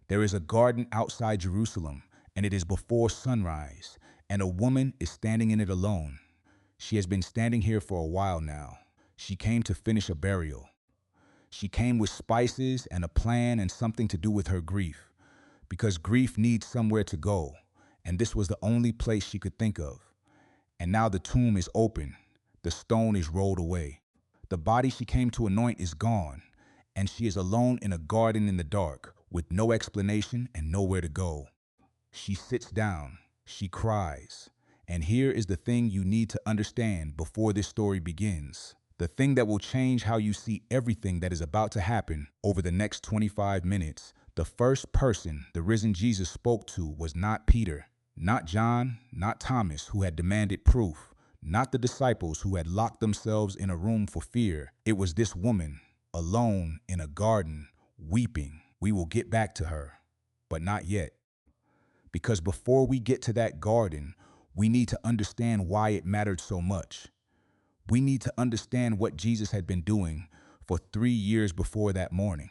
There is a garden outside Jerusalem, and it is before sunrise, and a woman is standing in it alone. She has been standing here for a while now. She came to finish a burial. She came with spices and a plan and something to do with her grief, because grief needs somewhere to go, and this was the only place she could think of. And now the tomb is open. The stone is rolled away. The body she came to anoint is gone, and she is alone in a garden in the dark, with no explanation and nowhere to go. She sits down. She cries. And here is the thing you need to understand before this story begins. The thing that will change how you see everything that is about to happen over the next 25 minutes. The first person the risen Jesus spoke to was not Peter, not John, not Thomas, who had demanded proof, not the disciples who had locked themselves in a room for fear. It was this woman, alone in a garden, weeping. We will get back to her, but not yet. Because before we get to that garden, we need to understand why it mattered so much. We need to understand what Jesus had been doing for 3 years before that morning.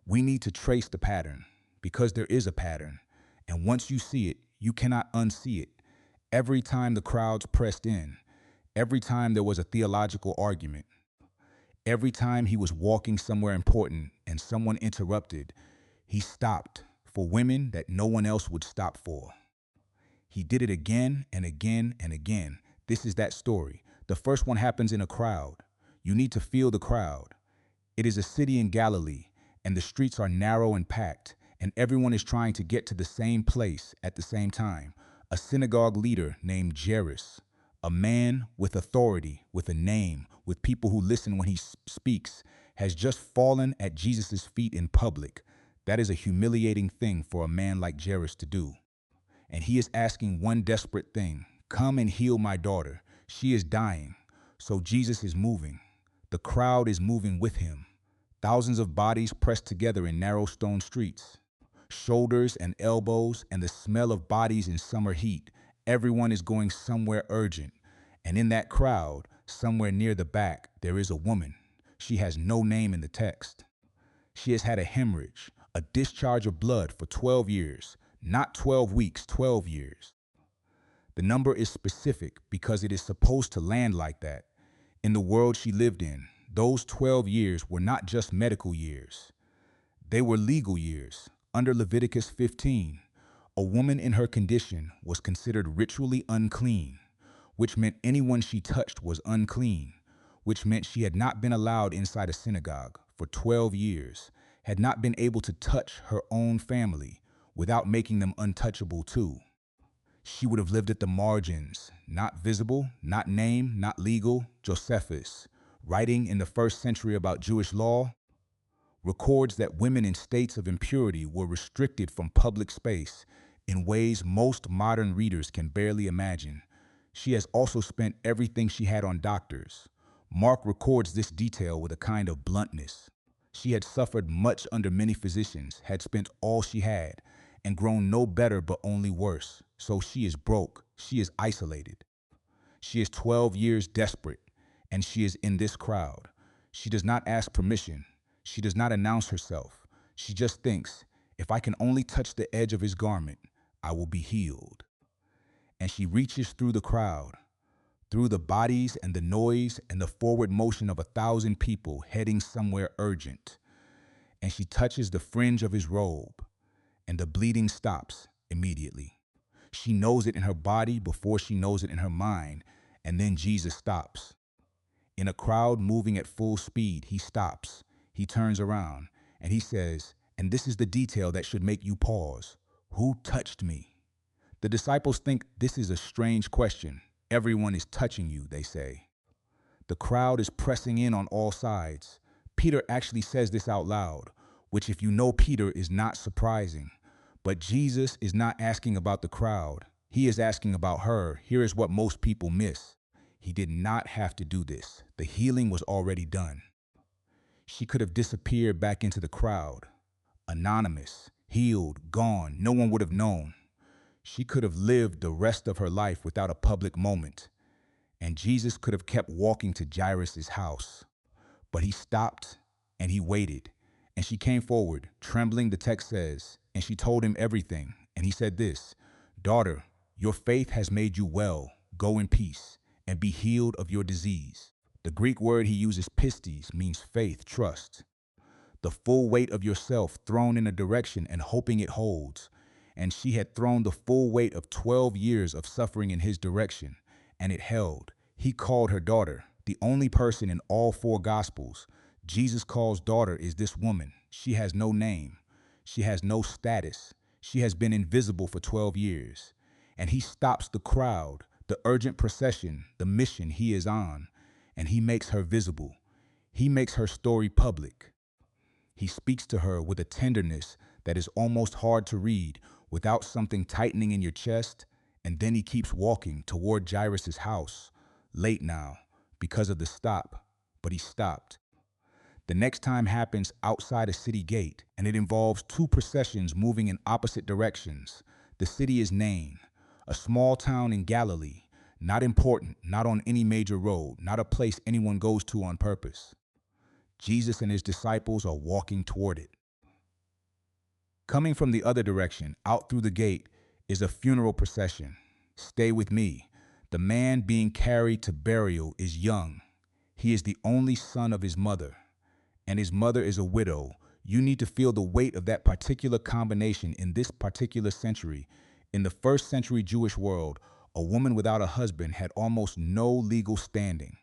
We need to trace the pattern, because there is a pattern, and once you see it, you cannot unsee it. Every time the crowds pressed in, every time there was a theological argument, every time he was walking somewhere important and someone interrupted, he stopped for women that no one else would stop for. He did it again and again and again. This is that story. The first one happens in a crowd. You need to feel the crowd. It is a city in Galilee, and the streets are narrow and packed, and everyone is trying to get to the same place at the same time. A synagogue leader named Jairus, a man with authority, with a name, with people who listen when he speaks, has just fallen at Jesus' feet in public. That is a humiliating thing for a man like Jairus to do. And he is asking one desperate thing: come and heal my daughter. She is dying. So Jesus is moving. The crowd is moving with him. Thousands of bodies pressed together in narrow stone streets. Shoulders and elbows and the smell of bodies in summer heat. Everyone is going somewhere urgent. And in that crowd, somewhere near the back, there is a woman. She has no name in the text. She has had a hemorrhage, a discharge of blood for 12 years. Not 12 weeks, 12 years. The number is specific because it is supposed to land like that. In the world she lived in, those 12 years were not just medical years. They were legal years. Under Leviticus 15, a woman in her condition was considered ritually unclean, which meant anyone she touched was unclean, which meant she had not been allowed inside a synagogue for 12 years, had not been able to touch her own family without making them untouchable too. She would have lived at the margins, not visible, not named, not legal. Josephus, writing in the 1st century about Jewish law, records that women in states of impurity were restricted from public space in ways most modern readers can barely imagine. She has also spent everything she had on doctors. Mark records this detail with a kind of bluntness. She had suffered much under many physicians, had spent all she had, and grown no better but only worse. So she is broke. She is isolated. She is 12 years desperate, and she is in this crowd. She does not ask permission. She does not announce herself. She just thinks, if I can only touch the edge of his garment, I will be healed. And she reaches through the crowd, through the bodies and the noise and the forward motion of 1,000 people heading somewhere urgent. And she touches the fringe of his robe, and the bleeding stops immediately. She knows it in her body before she knows it in her mind, and then Jesus stops. In a crowd moving at full speed, he stops. He turns around, and he says, and this is the detail that should make you pause: who touched me? The disciples think this is a strange question. Everyone is touching you, they say. The crowd is pressing in on all sides. Peter actually says this out loud, which, if you know Peter, is not surprising. But Jesus is not asking about the crowd. He is asking about her. Here is what most people miss. He did not have to do this. The healing was already done. She could have disappeared back into the crowd. Anonymous, healed, gone. No one would have known. She could have lived the rest of her life without a public moment. And Jesus could have kept walking to Jairus' house. But he stopped and he waited. And she came forward, trembling, the text says, And she told him everything. And he said this, "Daughter, your faith has made you well. Go in peace and be healed of your disease." The Greek word he uses, pistis, means faith, trust. The full weight of yourself thrown in a direction and hoping it holds. And she had thrown the full weight of 12 years of suffering in his direction, and it held. He called her daughter. The only person in all four Gospels Jesus calls daughter is this woman. She has no name. She has no status. She has been invisible for 12 years. And he stops the crowd, the urgent procession, the mission he is on, and he makes her visible. He makes her story public. He speaks to her with a tenderness that is almost hard to read without something tightening in your chest, and then he keeps walking toward Jairus' house, late now, because of the stop, but he stopped. The next time happens outside a city gate, and it involves two processions moving in opposite directions. The city is Nain, a small town in Galilee, not important, not on any major road, not a place anyone goes to on purpose. Jesus and his disciples are walking toward it. Coming from the other direction, out through the gate, is a funeral procession. Stay with me. The man being carried to burial is young. He is the only son of his mother, and his mother is a widow. You need to feel the weight of that particular combination in this particular century. In the first century Jewish world, a woman without a husband had almost no legal standing.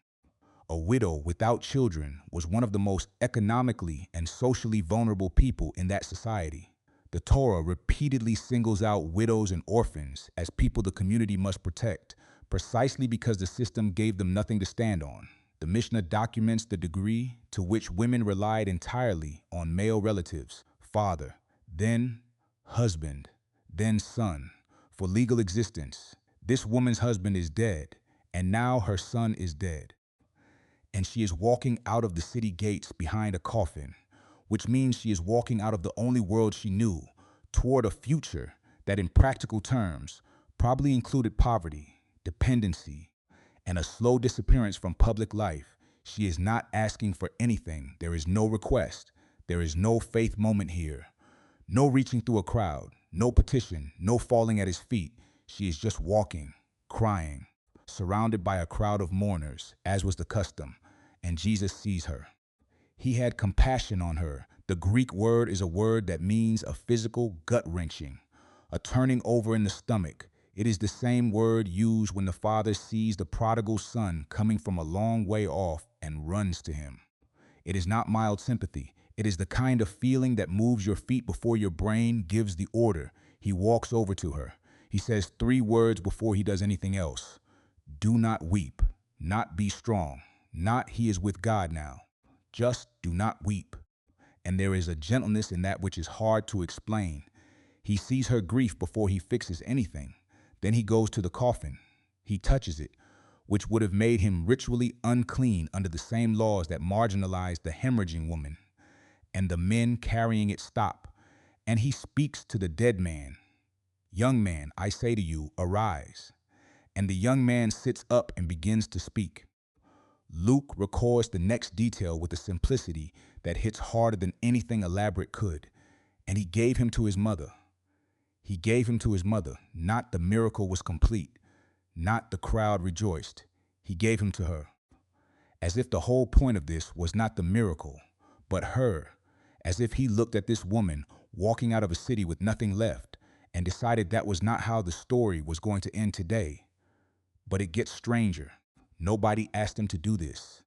A widow without children was one of the most economically and socially vulnerable people in that society. The Torah repeatedly singles out widows and orphans as people the community must protect, precisely because the system gave them nothing to stand on. The Mishnah documents the degree to which women relied entirely on male relatives, father, then husband, then son, for legal existence. This woman's husband is dead, and now her son is dead. And she is walking out of the city gates behind a coffin, which means she is walking out of the only world she knew, toward a future that in practical terms probably included poverty, dependency, and a slow disappearance from public life. She is not asking for anything. There is no request. There is no faith moment here. No reaching through a crowd, no petition, no falling at his feet. She is just walking, crying, surrounded by a crowd of mourners, as was the custom, and Jesus sees her. He had compassion on her. The Greek word is a word that means a physical gut-wrenching, a turning over in the stomach. It is the same word used when the father sees the prodigal son coming from a long way off and runs to him. It is not mild sympathy. It is the kind of feeling that moves your feet before your brain gives the order. He walks over to her. He says 3 words before he does anything else. Do not weep, not be strong, not he is with God now. Just do not weep. And there is a gentleness in that which is hard to explain. He sees her grief before he fixes anything. Then he goes to the coffin. He touches it, which would have made him ritually unclean under the same laws that marginalized the hemorrhaging woman. And the men carrying it stop. And he speaks to the dead man. Young man, I say to you, arise. And the young man sits up and begins to speak. Luke records the next detail with a simplicity that hits harder than anything elaborate could. And he gave him to his mother. He gave him to his mother. Not the miracle was complete. Not the crowd rejoiced. He gave him to her. As if the whole point of this was not the miracle, but her. As if he looked at this woman walking out of a city with nothing left and decided that was not how the story was going to end today. But it gets stranger. Nobody asked him to do this.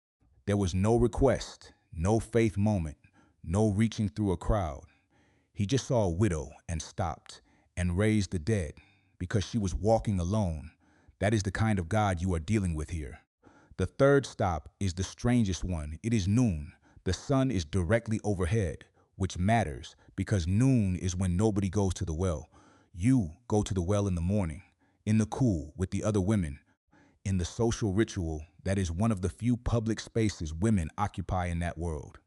There was no request, no faith moment, no reaching through a crowd. He just saw a widow and stopped and raised the dead because she was walking alone. That is the kind of God you are dealing with here. The third stop is the strangest one. It is noon. The sun is directly overhead, which matters because noon is when nobody goes to the well. You go to the well in the morning, in the cool with the other women, in the social ritual that is one of the few public spaces women occupy in that world.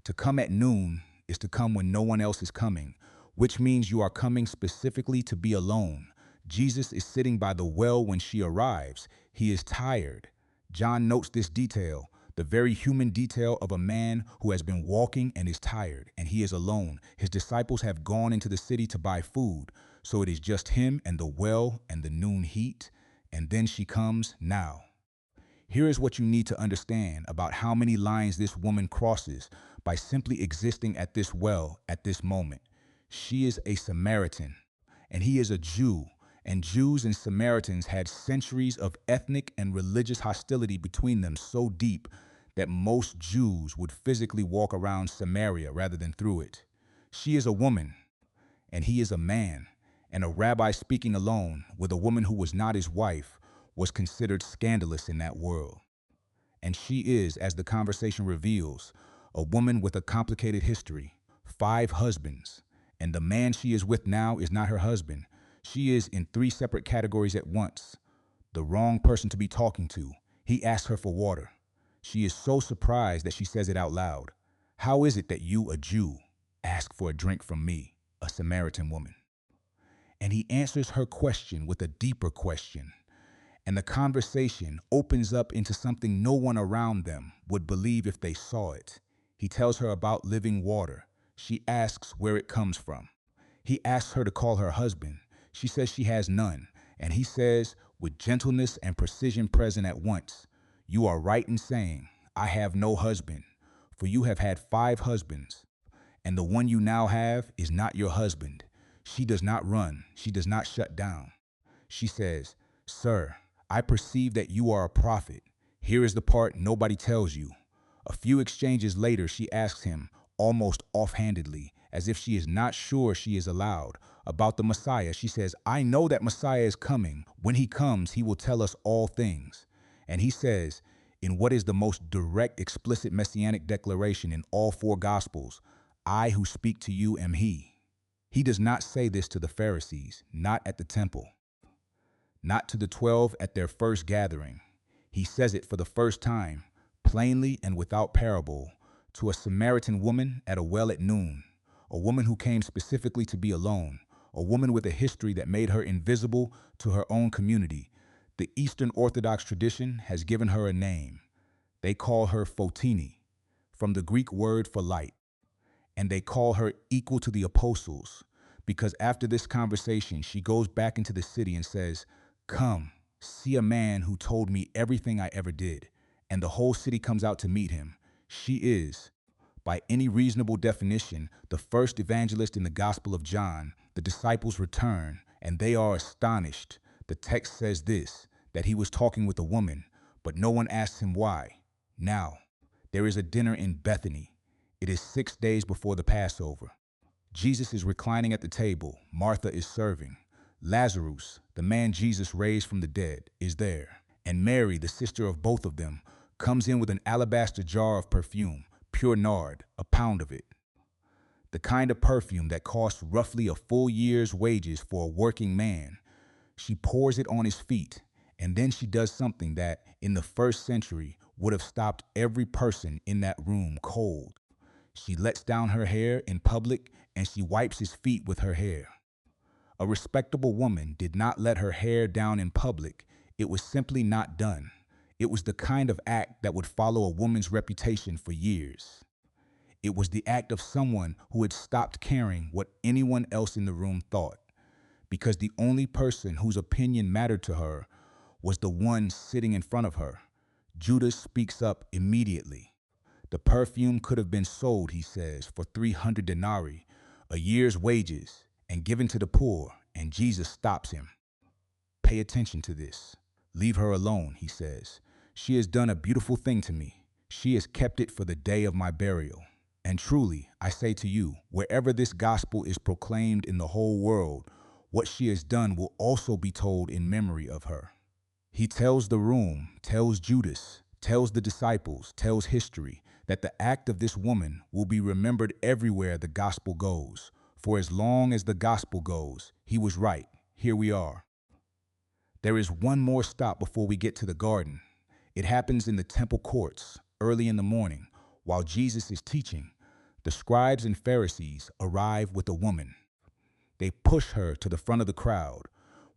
To come at noon is to come when no one else is coming, which means you are coming specifically to be alone. Jesus is sitting by the well when she arrives. He is tired. John notes this detail. The very human detail of a man who has been walking and is tired, and he is alone. His disciples have gone into the city to buy food, so it is just him and the well and the noon heat. And then she comes now. Here is what you need to understand about how many lines this woman crosses by simply existing at this well at this moment. She is a Samaritan, and he is a Jew, and Jews and Samaritans had centuries of ethnic and religious hostility between them so deep that most Jews would physically walk around Samaria rather than through it. She is a woman, and he is a man, and a rabbi speaking alone with a woman who was not his wife was considered scandalous in that world. And she is, as the conversation reveals, a woman with a complicated history, 5 husbands, and the man she is with now is not her husband. She is in 3 separate categories at once. The wrong person to be talking to. He asks her for water. She is so surprised that she says it out loud. How is it that you, a Jew, ask for a drink from me, a Samaritan woman? And he answers her question with a deeper question. And the conversation opens up into something no one around them would believe if they saw it. He tells her about living water. She asks where it comes from. He asks her to call her husband. She says she has none. And he says, with gentleness and precision present at once, you are right in saying, I have no husband, for you have had 5 husbands, and the one you now have is not your husband. She does not run. She does not shut down. She says, Sir, I perceive that you are a prophet. Here is the part nobody tells you. A few exchanges later, she asks him, almost offhandedly, as if she is not sure she is allowed, about the Messiah. She says, I know that Messiah is coming. When he comes, he will tell us all things. And he says, in what is the most direct, explicit messianic declaration in all 4 Gospels, I who speak to you am he. He does not say this to the Pharisees, not at the temple, not to the 12 at their first gathering. He says it for the first time, plainly and without parable, to a Samaritan woman at a well at noon, a woman who came specifically to be alone, a woman with a history that made her invisible to her own community. The Eastern Orthodox tradition has given her a name. They call her Fotini, from the Greek word for light, and they call her equal to the apostles, because after this conversation, she goes back into the city and says, Come, see a man who told me everything I ever did. And the whole city comes out to meet him. She is, by any reasonable definition, the first evangelist in the Gospel of John. The disciples return, and they are astonished. The text says this, that he was talking with a woman, but no one asks him why. Now, there is a dinner in Bethany. It is 6 days before the Passover. Jesus is reclining at the table. Martha is serving. Lazarus, the man Jesus raised from the dead, is there. And Mary, the sister of both of them, comes in with an alabaster jar of perfume, pure nard, a pound of it. The kind of perfume that costs roughly a full year's wages for a working man. She pours it on his feet, and then she does something that, in the first century, would have stopped every person in that room cold. She lets down her hair in public, and she wipes his feet with her hair. A respectable woman did not let her hair down in public. It was simply not done. It was the kind of act that would follow a woman's reputation for years. It was the act of someone who had stopped caring what anyone else in the room thought, because the only person whose opinion mattered to her was the one sitting in front of her. Judas speaks up immediately. The perfume could have been sold, he says, for 300 denarii, a year's wages, and given to the poor, and Jesus stops him. Pay attention to this. Leave her alone, he says. She has done a beautiful thing to me. She has kept it for the day of my burial. And truly, I say to you, wherever this gospel is proclaimed in the whole world, what she has done will also be told in memory of her. He tells the room, tells Judas, tells the disciples, tells history, that the act of this woman will be remembered everywhere the gospel goes. For as long as the gospel goes, he was right. Here we are. There is one more stop before we get to the garden. It happens in the temple courts, early in the morning, while Jesus is teaching. The scribes and Pharisees arrive with a woman. They push her to the front of the crowd,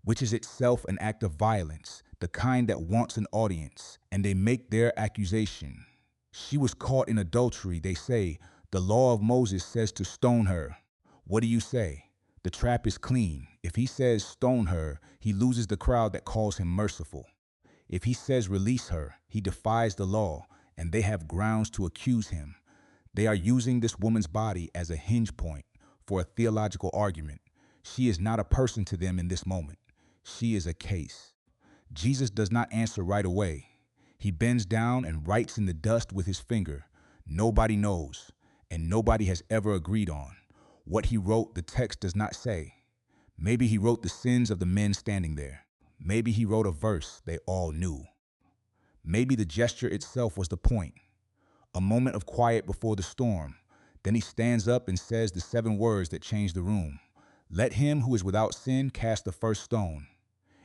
which is itself an act of violence, the kind that wants an audience, and they make their accusation. She was caught in adultery. They say, the law of Moses says to stone her. What do you say? The trap is clean. If he says stone her, he loses the crowd that calls him merciful. If he says release her, he defies the law, and they have grounds to accuse him. They are using this woman's body as a hinge point for a theological argument. She is not a person to them in this moment. She is a case. Jesus does not answer right away. He bends down and writes in the dust with his finger. Nobody knows, and nobody has ever agreed on. What he wrote, the text does not say. Maybe he wrote the sins of the men standing there. Maybe he wrote a verse they all knew. Maybe the gesture itself was the point. A moment of quiet before the storm. Then he stands up and says the 7 words that change the room. Let him who is without sin cast the first stone.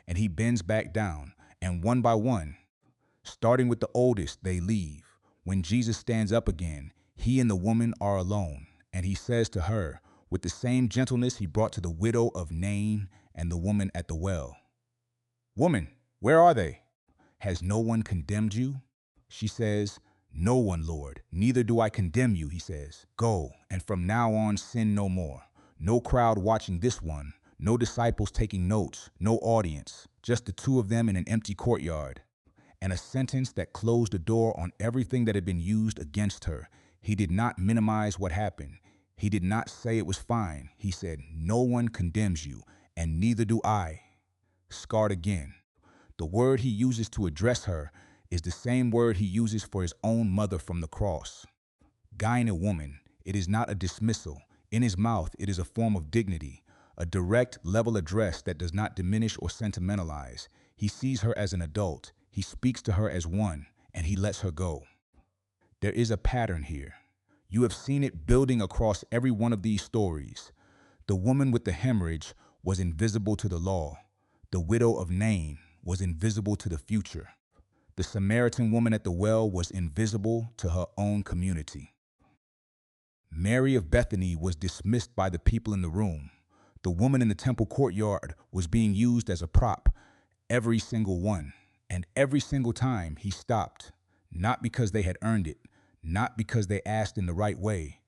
And he bends back down, and one by one, starting with the oldest, they leave. When Jesus stands up again, he and the woman are alone, and he says to her, with the same gentleness he brought to the widow of Nain and the woman at the well, Woman, where are they? Has no one condemned you? She says, No one, Lord. Neither do I condemn you, he says. Go, and from now on sin no more. No crowd watching this one. No disciples taking notes. No audience. Just the 2 of them in an empty courtyard. And a sentence that closed the door on everything that had been used against her. He did not minimize what happened. He did not say it was fine. He said, No one condemns you, and neither do I. Scarred again. The word he uses to address her is the same word he uses for his own mother from the cross. Gyne woman, it is not a dismissal. In his mouth, it is a form of dignity, a direct, level address that does not diminish or sentimentalize. He sees her as an adult. He speaks to her as one, and he lets her go. There is a pattern here. You have seen it building across every one of these stories. The woman with the hemorrhage was invisible to the law. The widow of Nain was invisible to the future. The Samaritan woman at the well was invisible to her own community. Mary of Bethany was dismissed by the people in the room. The woman in the temple courtyard was being used as a prop, every single one. And every single time he stopped, not because they had earned it, not because they asked in the right way,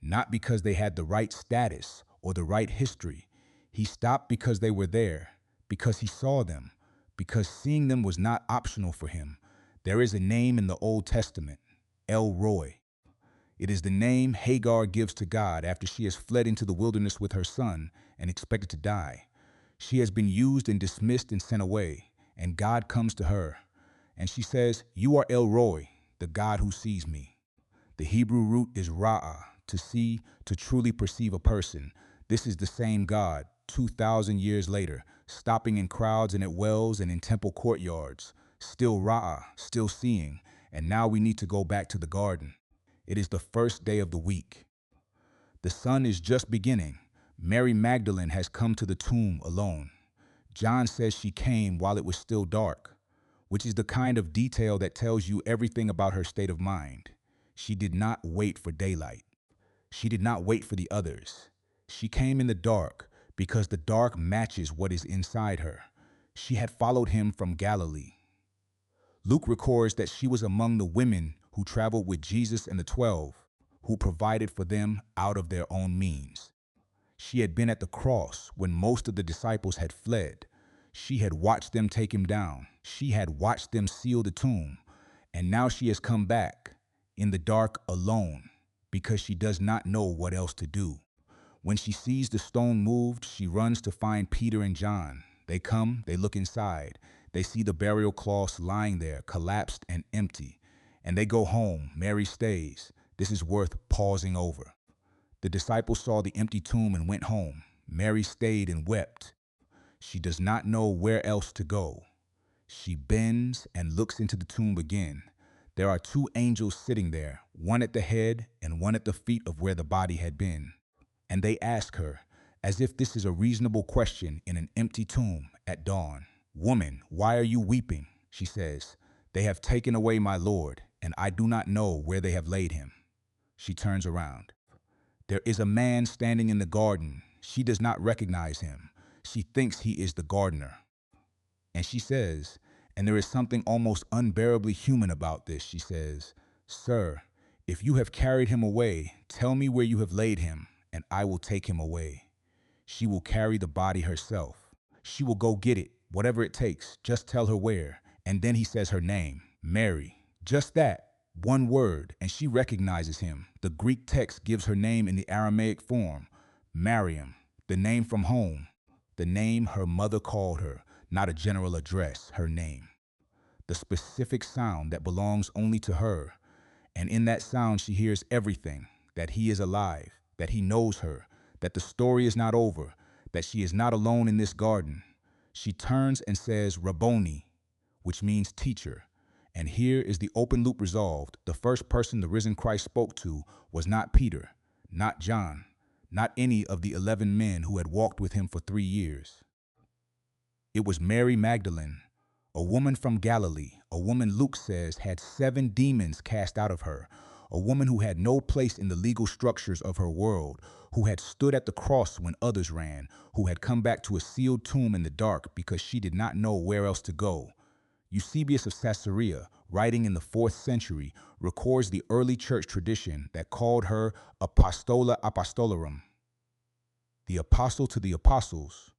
not because they had the right status or the right history. He stopped because they were there, because he saw them, because seeing them was not optional for him. There is a name in the Old Testament, El Roi. It is the name Hagar gives to God after she has fled into the wilderness with her son and expected to die. She has been used and dismissed and sent away, and God comes to her, and she says, You are El Roi, the God who sees me. The Hebrew root is Ra'ah, to see, to truly perceive a person. This is the same God, 2,000 years later, stopping in crowds and at wells and in temple courtyards. Still Ra'ah, still seeing, and now we need to go back to the garden. It is the first day of the week. The sun is just beginning. Mary Magdalene has come to the tomb alone. John says she came while it was still dark, which is the kind of detail that tells you everything about her state of mind. She did not wait for daylight. She did not wait for the others. She came in the dark because the dark matches what is inside her. She had followed him from Galilee. Luke records that she was among the women who traveled with Jesus and the 12, who provided for them out of their own means. She had been at the cross when most of the disciples had fled. She had watched them take him down. She had watched them seal the tomb. And now she has come back in the dark alone because she does not know what else to do. When she sees the stone moved, she runs to find Peter and John. They come, they look inside. They see the burial cloths lying there, collapsed and empty. And they go home. Mary stays. This is worth pausing over. The disciples saw the empty tomb and went home. Mary stayed and wept. She does not know where else to go. She bends and looks into the tomb again. There are 2 angels sitting there, one at the head and one at the feet of where the body had been. And they ask her, as if this is a reasonable question in an empty tomb at dawn, Woman, why are you weeping? She says, They have taken away my Lord, and I do not know where they have laid him. She turns around. There is a man standing in the garden. She does not recognize him. She thinks he is the gardener. And she says, and there is something almost unbearably human about this, she says, Sir, if you have carried him away, tell me where you have laid him, and I will take him away. She will carry the body herself. She will go get it, whatever it takes. Just tell her where. And then he says her name, Mary. Just that, one word, and she recognizes him. The Greek text gives her name in the Aramaic form, Mariam, the name from home, the name her mother called her, not a general address, her name. The specific sound that belongs only to her. And in that sound, she hears everything, that he is alive, that he knows her, that the story is not over, that she is not alone in this garden. She turns and says, Rabboni, which means teacher. And here is the open loop resolved. The first person the risen Christ spoke to was not Peter, not John, not any of the 11 men who had walked with him for 3 years. It was Mary Magdalene, a woman from Galilee, a woman Luke says had 7 demons cast out of her, a woman who had no place in the legal structures of her world, who had stood at the cross when others ran, who had come back to a sealed tomb in the dark because she did not know where else to go. Eusebius of Caesarea, writing in the 4th century, records the early church tradition that called her Apostola Apostolorum, the apostle to the apostles.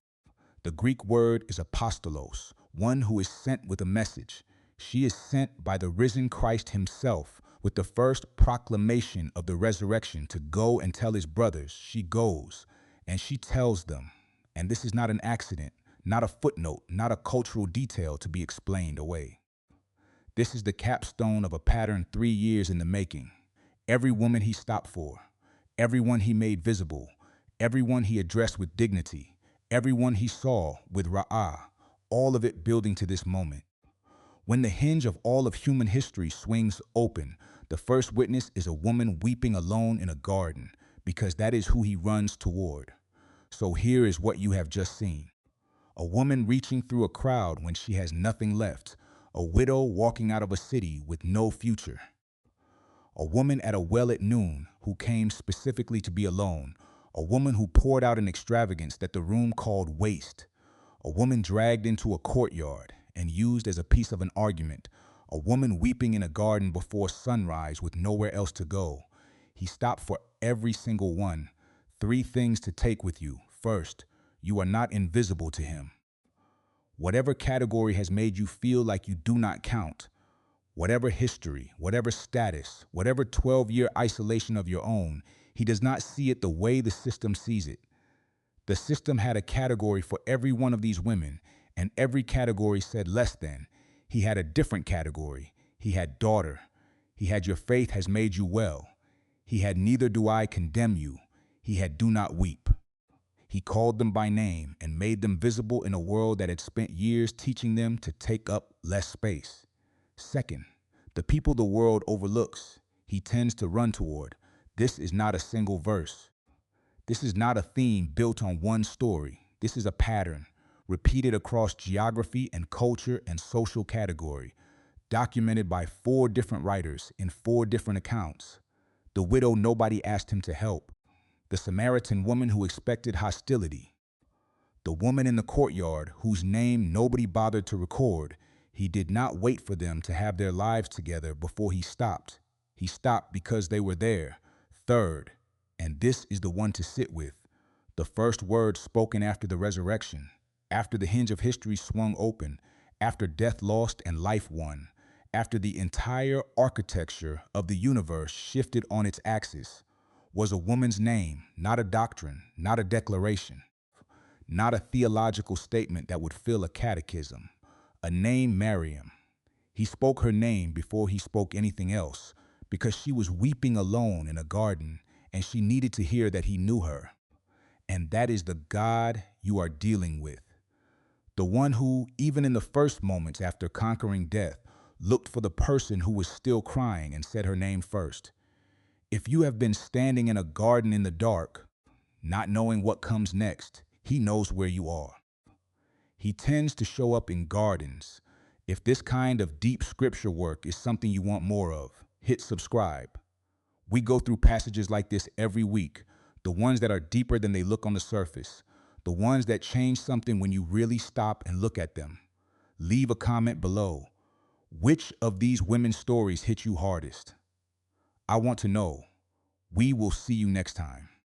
The Greek word is apostolos, one who is sent with a message. She is sent by the risen Christ himself with the first proclamation of the resurrection to go and tell his brothers. She goes and she tells them. And this is not an accident, not a footnote, not a cultural detail to be explained away. This is the capstone of a pattern 3 years in the making. Every woman he stopped for, everyone he made visible, everyone he addressed with dignity, everyone he saw with ra'ah, all of it building to this moment. When the hinge of all of human history swings open, the first witness is a woman weeping alone in a garden, because that is who he runs toward. So here is what you have just seen. A woman reaching through a crowd when she has nothing left, a widow walking out of a city with no future. A woman at a well at noon who came specifically to be alone, a woman who poured out an extravagance that the room called waste, a woman dragged into a courtyard and used as a piece of an argument, a woman weeping in a garden before sunrise with nowhere else to go. He stopped for every single one. 3 things to take with you. First, you are not invisible to him. Whatever category has made you feel like you do not count, whatever history, whatever status, whatever 12-year isolation of your own, he does not see it the way the system sees it. The system had a category for every one of these women, and every category said less than. He had a different category. He had daughter. He had your faith has made you well. He had neither do I condemn you. He had do not weep. He called them by name and made them visible in a world that had spent years teaching them to take up less space. Second, the people the world overlooks, he tends to run toward. This is not a single verse. This is not a theme built on one story. This is a pattern, repeated across geography and culture and social category, documented by 4 different writers in 4 different accounts. The widow nobody asked him to help. The Samaritan woman who expected hostility. The woman in the courtyard whose name nobody bothered to record. He did not wait for them to have their lives together before he stopped. He stopped because they were there. Third, and this is the one to sit with, the first word spoken after the resurrection, after the hinge of history swung open, after death lost and life won, after the entire architecture of the universe shifted on its axis, was a woman's name, not a doctrine, not a declaration, not a theological statement that would fill a catechism, a name Mariam. He spoke her name before he spoke anything else, because she was weeping alone in a garden, and she needed to hear that he knew her. And that is the God you are dealing with. The one who, even in the first moments after conquering death, looked for the person who was still crying and said her name first. If you have been standing in a garden in the dark, not knowing what comes next, he knows where you are. He tends to show up in gardens. If this kind of deep scripture work is something you want more of, hit subscribe. We go through passages like this every week, the ones that are deeper than they look on the surface, the ones that change something when you really stop and look at them. Leave a comment below. Which of these women's stories hit you hardest? I want to know. We will see you next time.